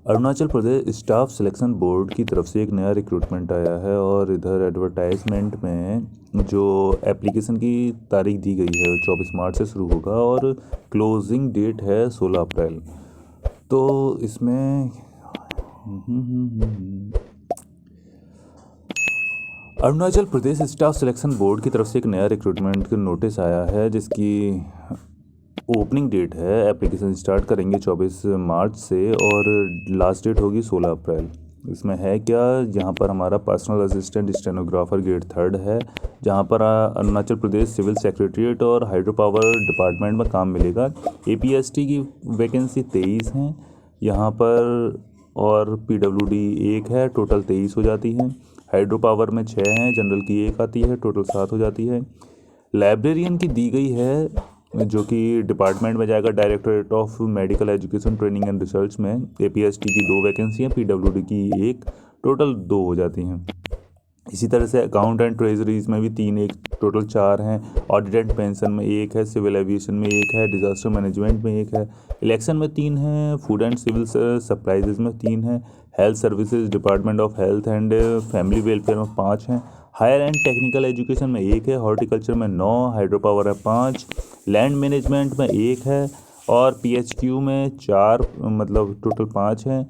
Arunachal Pradesh staff selection board की तरफ से एक नया रिक्रूटमेंट आया है और इधर एडवर्टाइजमेंट में जो एप्लीकेशन की तारीख दी गई है 24 मार्च से शुरू होगा और क्लोजिंग डेट है 16 अप्रैल। तो इसमें Arunachal Pradesh staff selection board की तरफ से एक नया रिक्रूटमेंट का नोटिस आया है जिसकी ओपनिंग डेट है, एप्लीकेशन स्टार्ट करेंगे 24 मार्च से और लास्ट डेट होगी 16 अप्रैल। इसमें है क्या, यहाँ पर हमारा पर्सनल असिस्टेंट स्टेनोग्राफर ग्रेड 3 है, जहाँ पर अरुणाचल प्रदेश सिविल सेक्रेटरीट और हाइड्रो पावर डिपार्टमेंट में काम मिलेगा। एपीएसटी की वैकेंसी 23 हैं यहाँ पर और पीडब्ल्यूडी 1 है, टोटल 23 हो जाती हैं। हाइड्रो पावर में 6 हैं, जनरल की 1 आती है, टोटल 7 हो जाती है। लाइब्रेरियन की दी गई है जो कि डिपार्टमेंट में जाएगा, directorate of medical education training and research में। एपीएसटी की 2 वैकेंसी हैं, पीडब्ल्यूडी की 1, टोटल 2 हो जाती हैं। इसी तरह से अकाउंट एंड ट्रेजरीज में भी 3, एक टोटल 4 हैं। ऑडिट एंड पेंशन में 1 है, सिविल एविएशन में 1 है, डिजास्टर मैनेजमेंट में 1 है, इलेक्शन में 3 हैं, फूड एंड सिविल सप्लाइज में 3 हैं, health services department of health and family welfare में 5 हैं, हायर एंड टेक्निकल एजुकेशन में 1 है, हॉर्टिकल्चर में 9, हाइड्रो पावर है 5, लैंड मैनेजमेंट में 1 है और पीएचक्यू में 4, मतलब टोटल 5 हैं।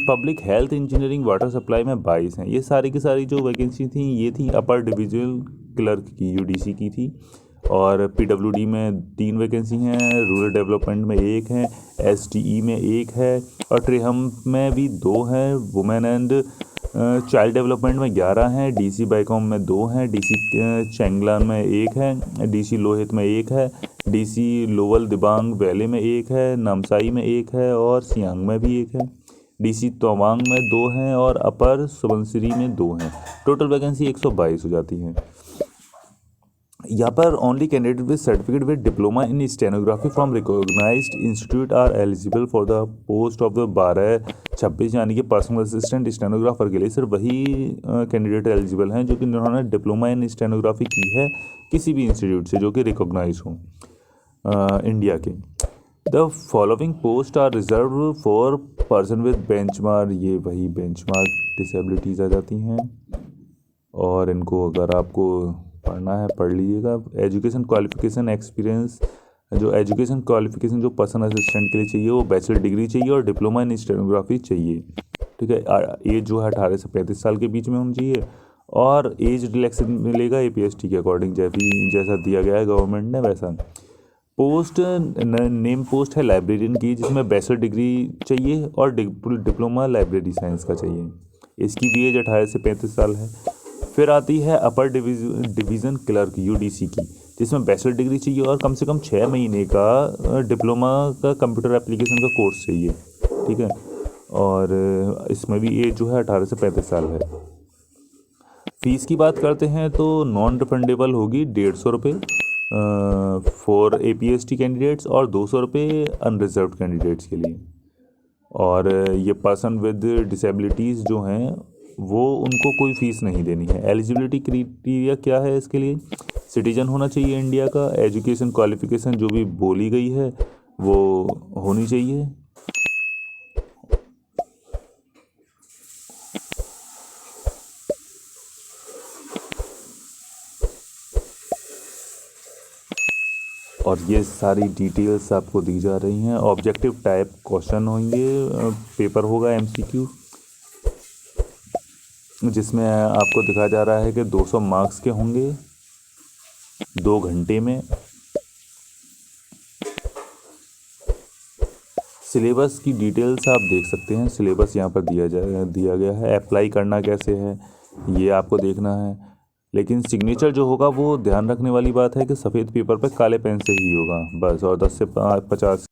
Public health engineering water supply में 22 हैं। ये सारी की सारी जो वैकेंसी थी ये थी अपर डिविजनल क्लर्क की, यूडीसी की थी। और पीडब्ल्यूडी में 3 वैकेंसी हैं, रूरल डेवलपमेंट में 1 है, एसटीई में 1 है और ट्रेहम में भी 2 हैं। वुमेन एंड चाइल्ड डेवलपमेंट में 11 हैं, डीसी बाइकॉम में 2 हैं, डीसी चैंगलान में 1 है, डीसी लोहित में 1 है, डीसी लोवल दिबांग वैली में 1 है, नामसाई में 1 है और सियांग में भी 1 है, डीसी तवांग में 2 हैं और अपर सुबनसिरी में 2 हैं। टोटल वैकेंसी 122 हो जाती हैं। यहाँ पर only candidate with certificate with diploma in stenography from recognised institute are eligible for the post of the 12-26, यानी कि पर्सनल असिस्टेंट स्टेनोग्राफर के लिए सिर्फ वही कैंडिडेट एलिजिबल हैं जो कि उन्होंने डिप्लोमा इन स्टेनोग्राफी की है किसी भी इंस्टीट्यूट से जो कि रिकॉग्नाइज हो इंडिया के। The following post are reserve for person with benchmark, ये वही बेंचमार्क डिसेबिलिटीज़ आ जाती हैं और इनको अगर आपको पढ़ना है पढ़ लीजिएगा। एजुकेशन क्वालिफिकेशन एक्सपीरियंस, जो एजुकेशन क्वालिफिकेशन जो पर्सनल असिस्टेंट के लिए चाहिए वो बैचलर डिग्री चाहिए और डिप्लोमा इन स्टेनोग्राफी चाहिए। ठीक है, एज जो है 18 से 35 साल के बीच में होनी चाहिए और एज रिलैक्सेशन मिलेगा एपीएसटी के अकॉर्डिंग, जैसा दिया गया है गवर्नमेंट ने वैसा। पोस्ट नेम पोस्ट है लाइब्रेरियन की, जिसमें बैचलर डिग्री चाहिए और डिप्लोमा लाइब्रेरी साइंस का चाहिए। इसकी भी एज 18 से 35 साल है। फिर आती है अपर डिवीज़न क्लर्क यूडीसी की, जिसमें बैचलर डिग्री चाहिए और कम से कम 6 महीने का डिप्लोमा का कंप्यूटर एप्लीकेशन का कोर्स चाहिए। ठीक है, और इसमें भी एज जो है 18 से 35 साल है। फीस की बात करते हैं तो नॉन रिफंडेबल होगी 150 रुपये फॉर एपीएसटी कैंडिडेट्स और 200 रुपये अनरिजर्व कैंडिडेट्स के लिए। और ये पर्सन विद डिसेबिलिटीज़ जो हैं वो उनको कोई फ़ीस नहीं देनी है। एलिजिबिलिटी क्राइटेरिया क्या है इसके लिए, सिटीजन होना चाहिए इंडिया का, एजुकेशन क्वालिफिकेशन जो भी बोली गई है वो होनी चाहिए। और ये सारी डिटेल्स आपको दी जा रही हैं। ऑब्जेक्टिव टाइप क्वेश्चन होंगे, पेपर होगा एमसीक्यू, जिसमें आपको दिखाया जा रहा है कि 200 मार्क्स के होंगे 2 घंटे में। सिलेबस की डिटेल्स आप देख सकते हैं, सिलेबस यहाँ पर दिया गया है। अप्लाई करना कैसे है ये आपको देखना है, लेकिन सिग्नेचर जो होगा वो ध्यान रखने वाली बात है कि सफ़ेद पेपर पर काले पेन से ही होगा बस, और 10 से 50